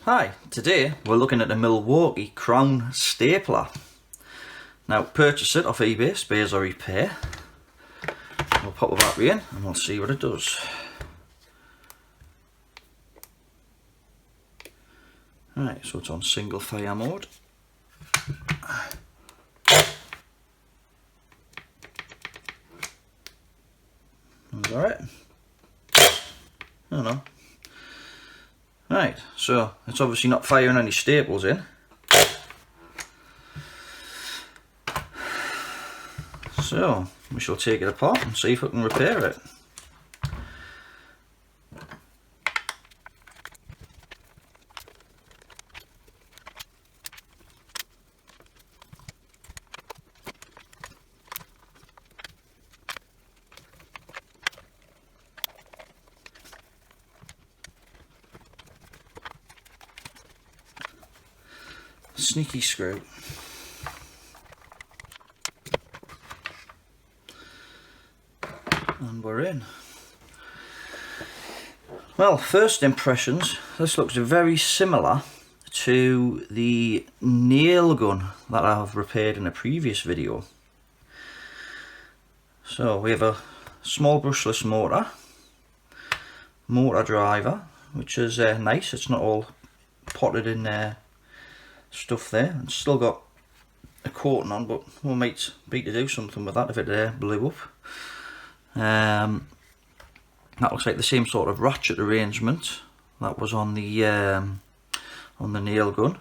Hi, today we're looking at a Milwaukee Crown Stapler. Now, purchase it off eBay, spares or repair. We'll pop the battery in and we'll see what it does. Right, so it's on single fire mode. Alright. I don't know. Right, so it's obviously not firing any staples in. So we shall take it apart and see if we can repair it. Sneaky screw. And we're in. Well, first impressions, this looks very similar to the nail gun that I've repaired in a previous video. So we have a small brushless motor driver, which is nice. It's not all potted in stuff there. It's still got a coating on, but we might be to do something with that if it blew up. That looks like the same sort of ratchet arrangement that was on the nail gun.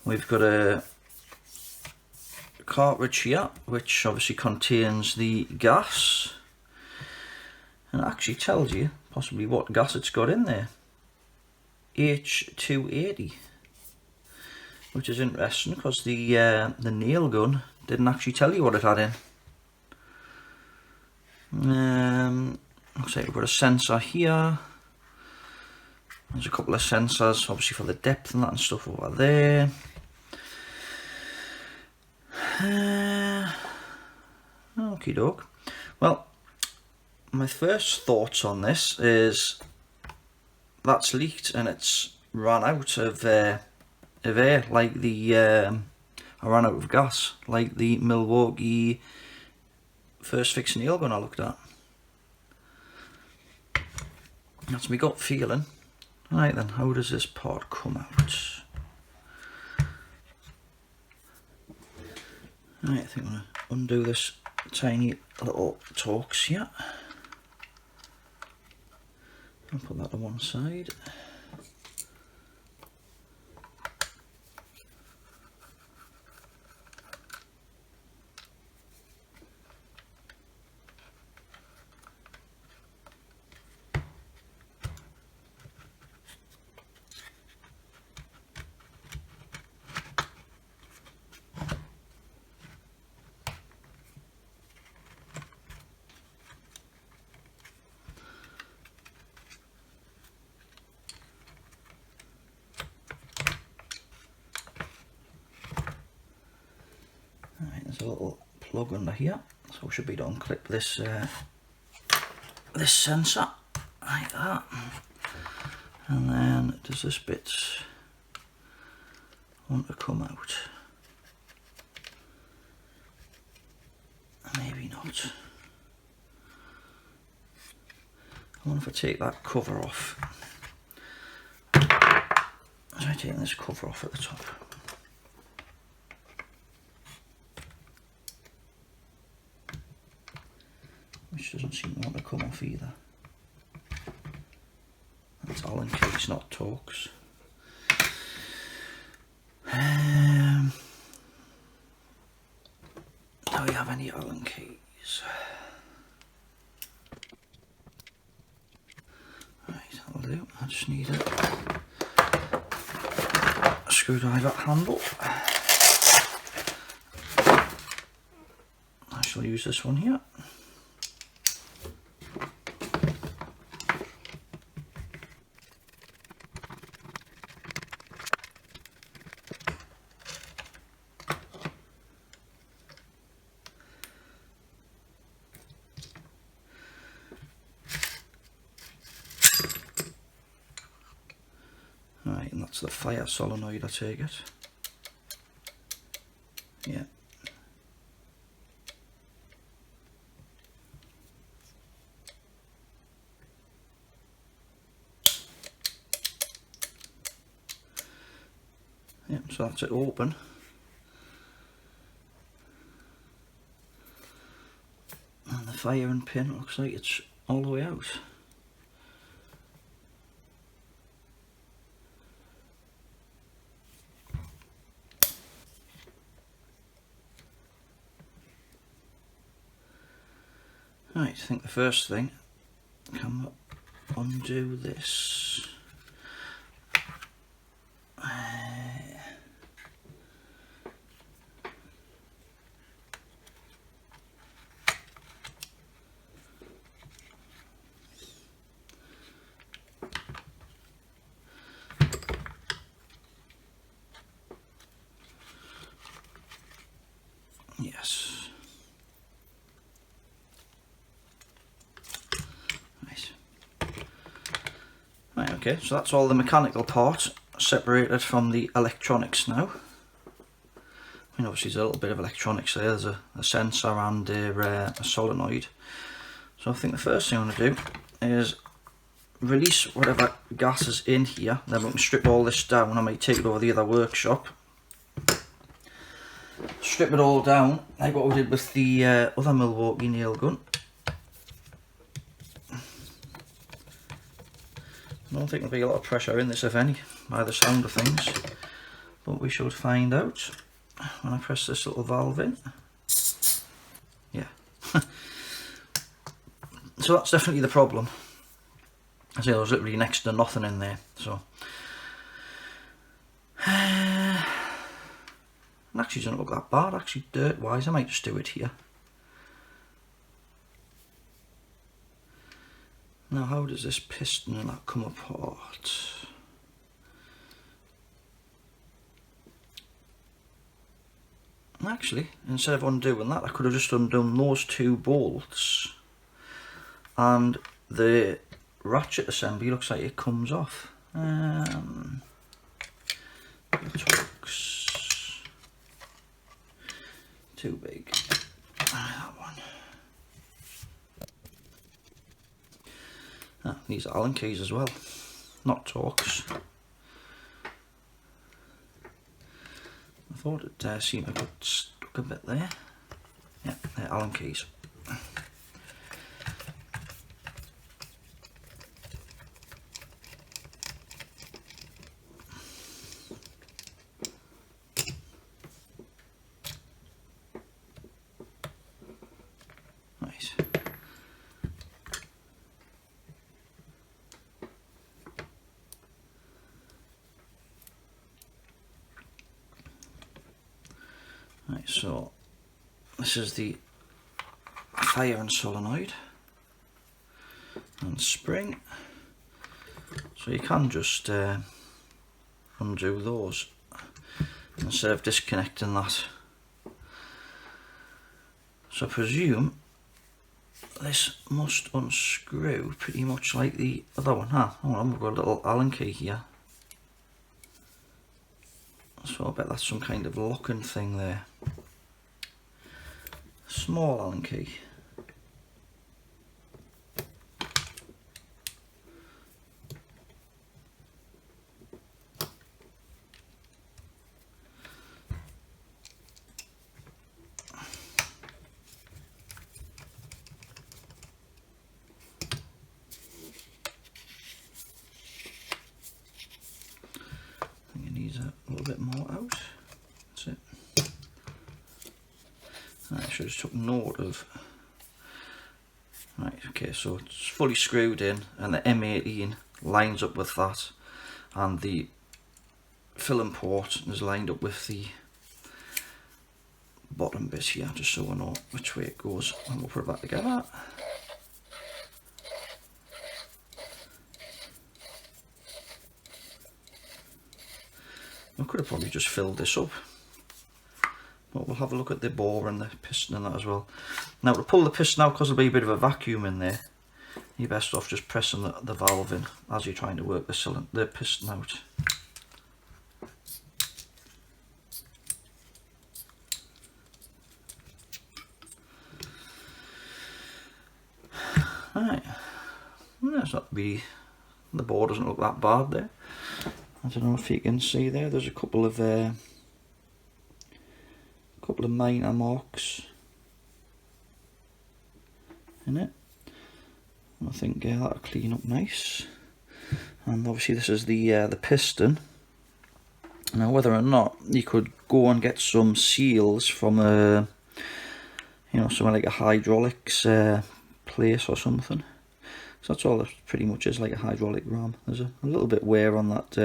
We've got a cartridge here, which obviously contains the gas, and it actually tells you possibly what gas it's got in there. H280, which is interesting because the nail gun didn't actually tell you what it had in. Looks like we've got a sensor here. There's a couple of sensors, obviously for the depth and that and stuff over there. Okie doke. Well, my first thoughts on this is that's leaked and it's run out of air, like the I ran out of gas, like the Milwaukee first fix nail gun I looked at. That's my gut feeling. Right then, how does this part come out? Right, I think I'm going to undo this tiny little Torx here. I'll put that to one side. There's a little plug under here, so we should be able to unclip this this sensor like that, and then does this bit want to come out? Maybe not. I wonder if I take that cover off. Try taking this cover off at the top. Which doesn't seem to want to come off either. That's Allen keys, not Torx. Do we have any Allen keys? Right, that'll do. I just need a screwdriver handle. I shall use this one here. Right, and that's the fire solenoid, I take it. Yeah. Yeah, so that's it open. And the firing pin looks like it's all the way out. Right, I think the first thing, can undo this. Yes. Nice. Right, okay, so that's all the mechanical parts separated from the electronics now. I mean, obviously there's a little bit of electronics there. There's a sensor and a solenoid. So I think the first thing I'm going to do is release whatever gas is in here. Then we can strip all this down. I might take it over the other workshop. Strip it all down, like what we did with the other Milwaukee nail gun. I don't think there'll be a lot of pressure in this, if any, by the sound of things. But we should find out when I press this little valve in. Yeah. So that's definitely the problem. I say there was literally next to nothing in there, so. It actually doesn't look that bad, actually, dirt wise. I might just do it here. Now, how does this piston and that come apart? Actually, instead of undoing that, I could have just undone those two bolts, and the ratchet assembly looks like it comes off. Too big. That one. Ah, these are Allen keys as well, not Torx. I thought it seemed like it stuck a bit there. Yeah, they're Allen keys. Nice. Right, so this is the fire and solenoid and spring, so you can just undo those instead of disconnecting that. So I presume this must unscrew pretty much like the other one. Hold on, we've got a little Allen key here. So I bet that's some kind of locking thing there. Small Allen key. A little bit more out. That's it. I should have took note of. Right, okay, so it's fully screwed in, and the M18 lines up with that, and the filling port is lined up with the bottom bit here, just so I know which way it goes, and we'll put it back together. I could have probably just filled this up, but we'll have a look at the bore and the piston and that as well. Now to pull the piston out, because there'll be a bit of a vacuum in there, you're best off just pressing the valve in as you're trying to work the piston out. it's not really, the bore doesn't look that bad there. I don't know if you can see there, there's a couple of minor marks in it. I think that'll clean up nice. And obviously this is the piston. Now whether or not you could go and get some seals from a, you know, somewhere like a hydraulics place or something. So that's all it pretty much is, like a hydraulic ram. There's a little bit wear on that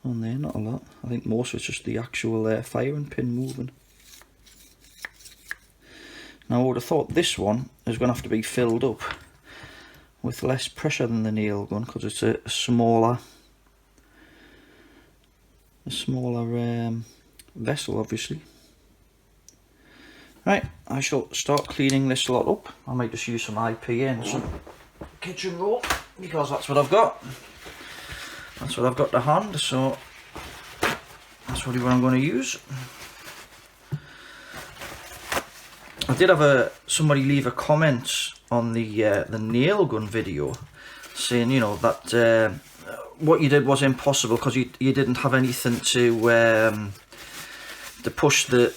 on there, not a lot. I think most of it's just the actual firing pin moving. Now I would have thought this one is going to have to be filled up with less pressure than the nail gun, because it's a smaller vessel, obviously. Right, I shall start cleaning this lot up. I might just use some IPA and some kitchen roll, because that's what I've got. That's what I've got to hand, so that's what I'm going to use. I did have somebody leave a comment on the nail gun video saying, you know, that what you did was impossible because you didn't have anything to push the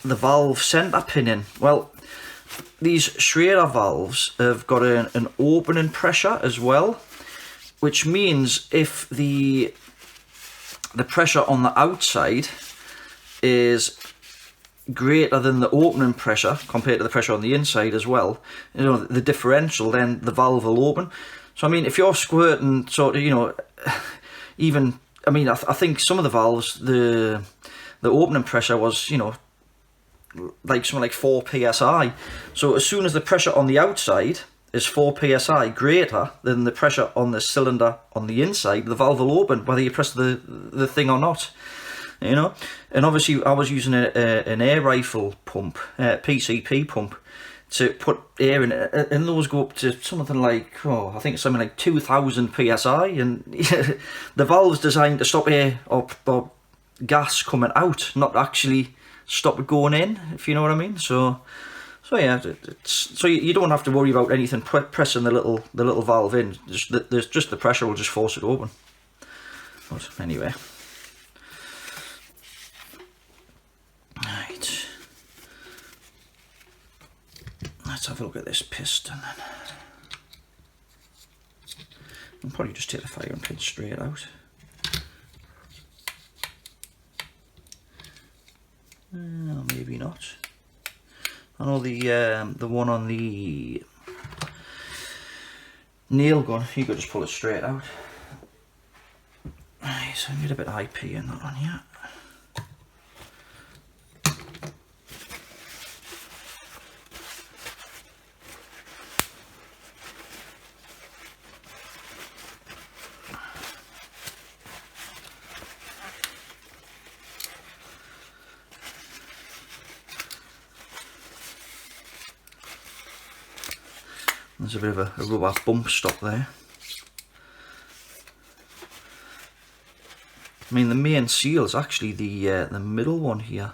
valve centre pin in. Well, these Schrader valves have got an opening pressure as well, which means if the pressure on the outside is greater than the opening pressure compared to the pressure on the inside as well, you know, the differential, then the valve will open. So I mean, if you're squirting sort of, you know, even, I mean, I think some of the valves, the opening pressure was, you know, like something like 4 psi. So as soon as the pressure on the outside is 4 psi greater than the pressure on the cylinder on the inside, the valve will open whether you press the thing or not. You know, and obviously I was using an air rifle pump, PCP pump, to put air in it, and those go up to something like, I think something like 2000 psi, and the valve's designed to stop air or gas coming out, not actually stop it going in, if you know what I mean. So yeah, so you don't have to worry about anything pressing the little valve in. There's just the pressure will just force it open. But anyway. Right, let's have a look at this piston then. I'll probably just take the firing pin straight out. Maybe not. I know the one on the nail gun, you could just pull it straight out. Right, so I need a bit of IP in that one yet. There's a bit of a rubber bump stop there. I mean, the main seal is actually the middle one here,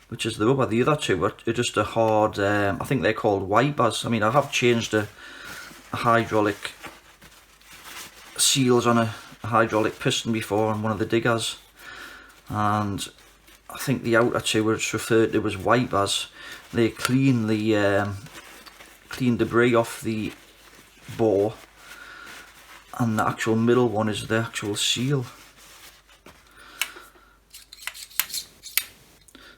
which is the rubber. The other two are just a hard, I think they're called wipers. I mean, I have changed a hydraulic seals on a hydraulic piston before on one of the diggers, and I think the outer two were just referred to as wipers. They clean the clean debris off the bore, and the actual middle one is the actual seal.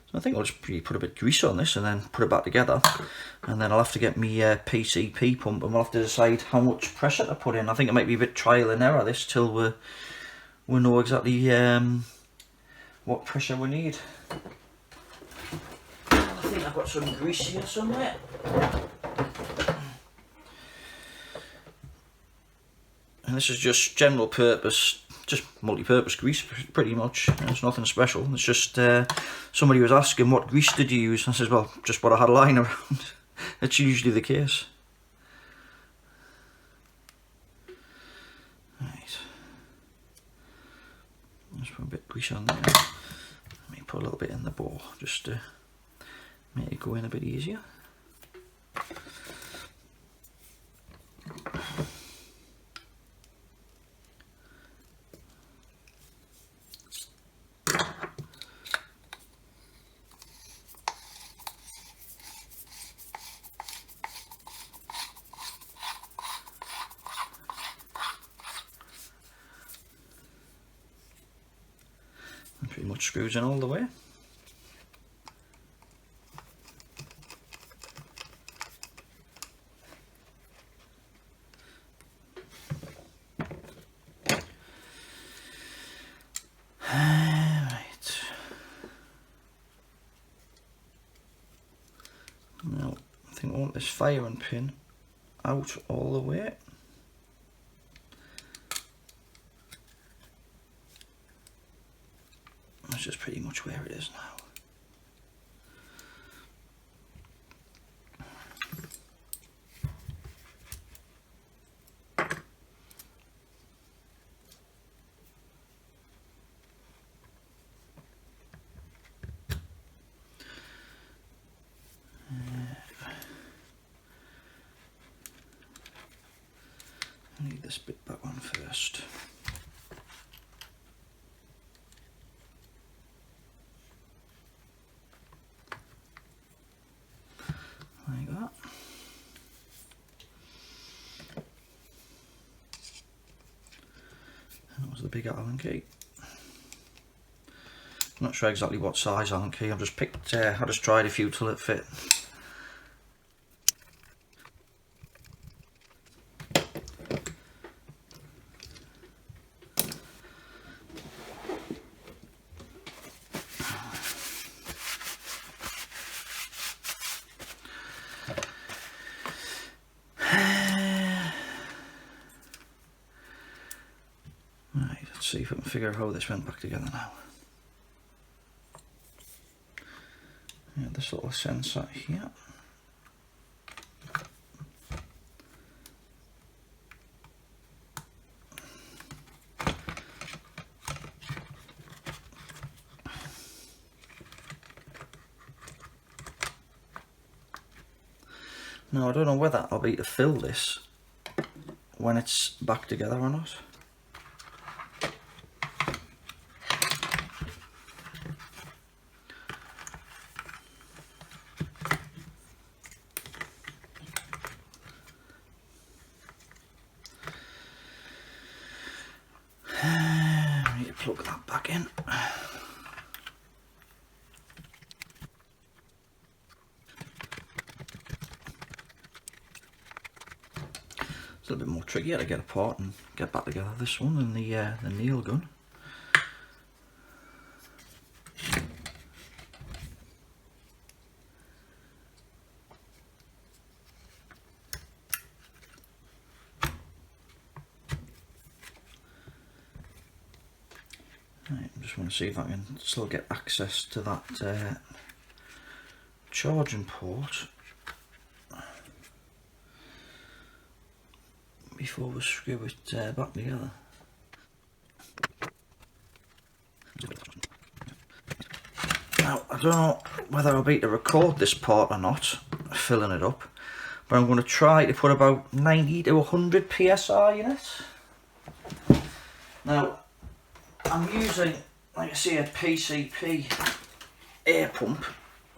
So I think I'll just put a bit of grease on this and then put it back together, and then I'll have to get me PCP pump, and we'll have to decide how much pressure to put in. I think it might be a bit trial and error this till we know exactly what pressure we need. I think I've got some grease here somewhere. And this is just general purpose, just multi-purpose grease pretty much. It's nothing special. It's just somebody was asking what grease did you use, and I says, well, just what I had lying around. It's usually the case. Right. Just put a bit of grease on there. Let me put a little bit in the bore just to make it go in a bit easier. pretty much screws in all the way. Right. Now I think I want this firing pin out all the way. That's just pretty much where it is now. I need this bit back on first. Like that. And that was the big Allen key. I'm not sure exactly what size Allen key. I've just picked. I just tried a few till it fit. Right, let's see if I can figure out how this went back together now. Yeah, this little sensor here. Now I don't know whether I'll be able to fill this when it's back together or not. I need to plug that back in. It's a little bit more trickier to get apart and get back together this one than the nail gun. Right, I just want to see if I can still get access to that charging port before we screw it back together. Now, I don't know whether I'll be able to record this part or not, filling it up, but I'm going to try to put about 90 to 100 psi in it. Now, I'm using, like I say, a PCP air pump,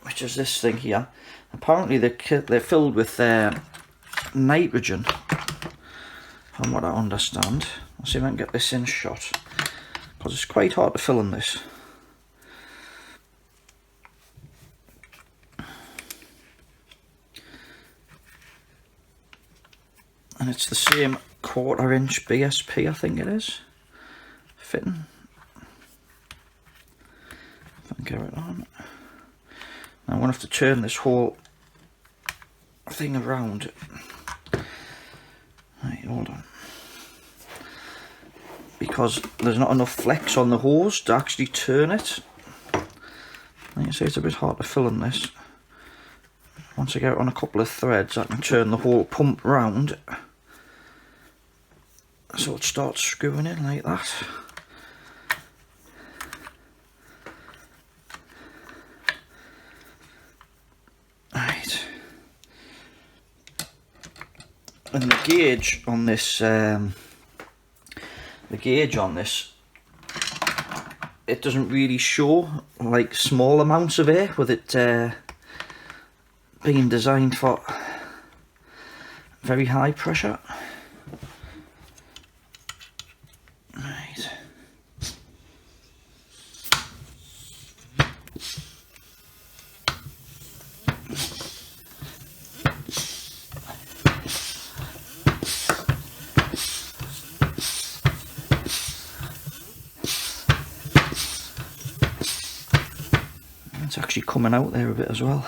which is this thing here. Apparently they're filled with nitrogen, from what I understand. I'll see if I can get this in shot, because it's quite hard to fill in this. And it's the same 1/4 inch BSP, I think it is, fitting. If I can get it on. Now I'm going to have to turn this whole thing around. Right, hold on. Because there's not enough flex on the hose to actually turn it. Like I say, it's a bit hard to fill in this. Once I get it on a couple of threads, I can turn the whole pump round, so it starts screwing in like that. Right. And the gauge on this, it doesn't really show like small amounts of air, with it being designed for very high pressure. Right. It's actually coming out there a bit as well.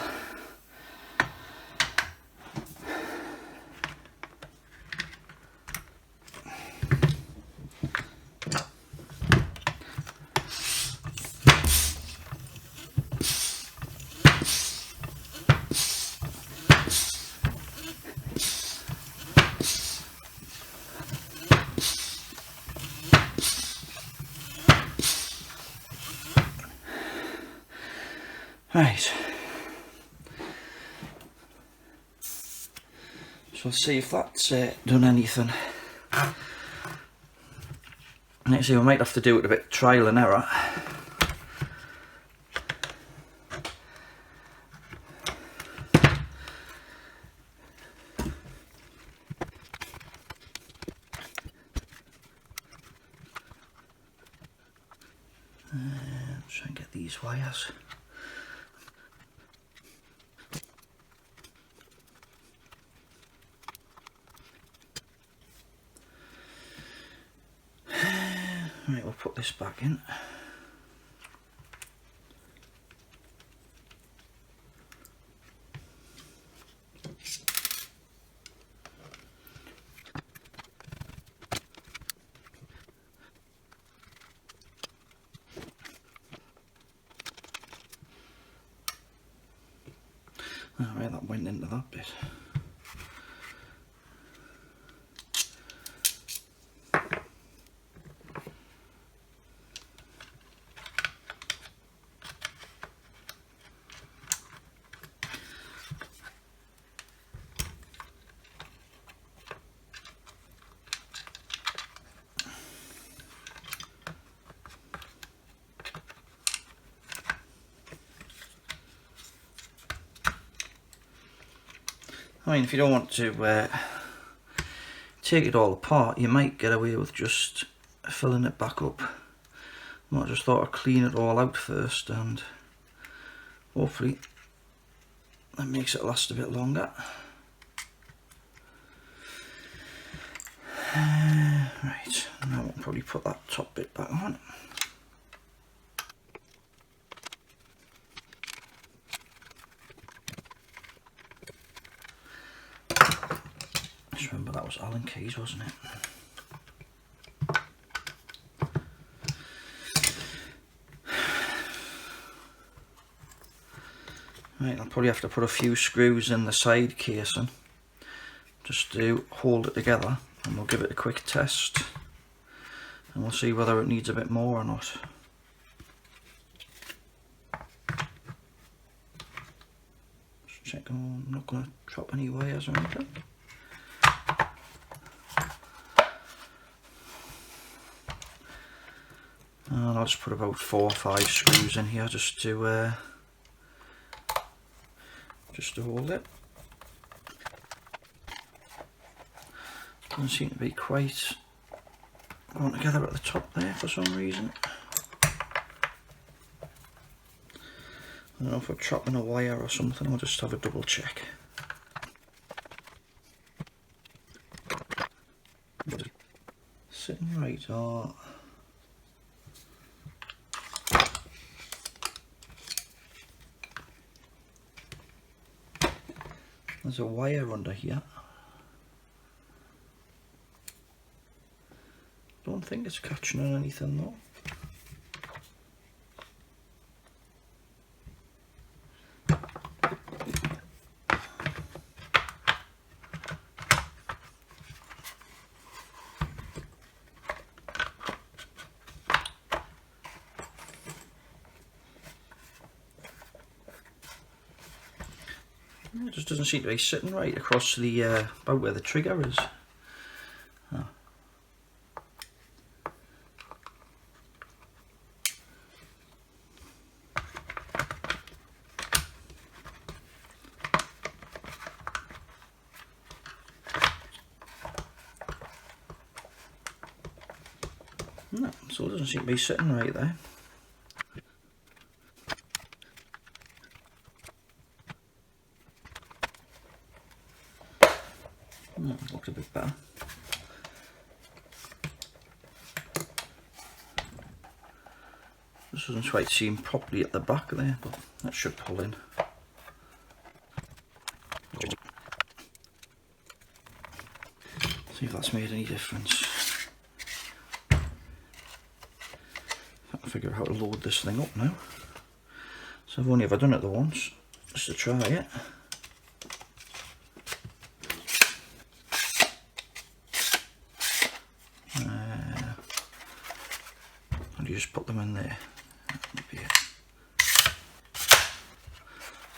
Right, so let's see if that's done anything. Let's see, we might have to do it a bit trial and error. Try and get these wires. Right, we'll put this back in. Alright, that went into that bit. I mean, if you don't want to take it all apart, you might get away with just filling it back up. I just thought I'd clean it all out first, and hopefully that makes it last a bit longer. Right, now we'll probably put that top bit back on. Just remember that was Allen keys, wasn't it? Right, I'll probably have to put a few screws in the side casing just to hold it together, and we'll give it a quick test and we'll see whether it needs a bit more or not. Just check I'm not going to drop any wires or anything. And I'll just put about 4 or 5 screws in here just to hold it. Doesn't seem to be quite going together at the top there for some reason. I don't know if we're trapping a wire or something. I'll just have a double check. Sitting right, or there's a wire under here. Don't think it's catching on anything though. It just doesn't seem to be sitting right across the about where the trigger is. Oh. No, so it doesn't seem to be sitting right there. Looked a bit better. This doesn't quite seem properly at the back there, but that should pull in. See if that's made any difference. I can figure out how to load this thing up now. So I've only ever done it the once, just to try it. And you just put them in there.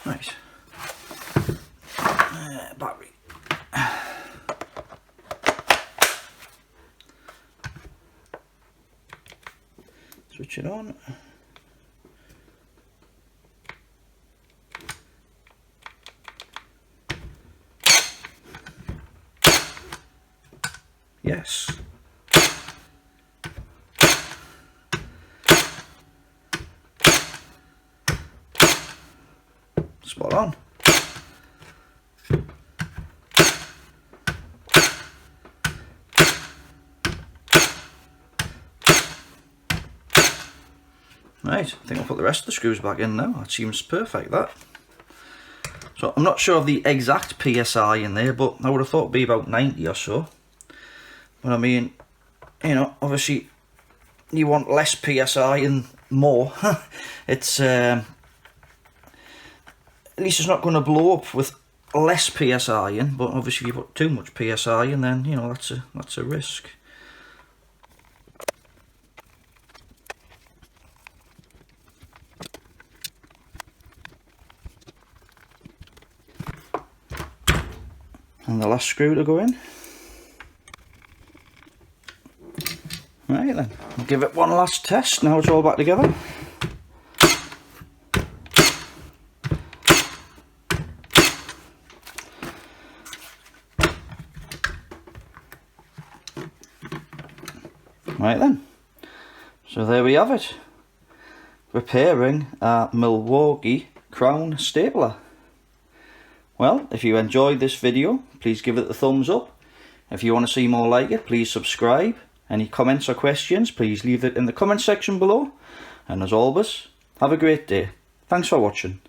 Right. Battery. Switch it on. Yes. Spot on. Right, I think I'll put the rest of the screws back in now. That seems perfect, that. So I'm not sure of the exact PSI in there, but I would have thought it'd be about 90 or so. But I mean, you know, obviously you want less PSI and more. It's at least it's not going to blow up with less PSI in, but obviously if you put too much PSI in, then you know that's a risk. And the last screw to go in. Right then, I'll give it one last test. Now it's all back together. Right then, so there we have it. Repairing a Milwaukee Crown Stapler. Well, if you enjoyed this video, please give it a thumbs up. If you want to see more like it, please subscribe. Any comments or questions, please leave it in the comment section below. And as always, have a great day. Thanks for watching.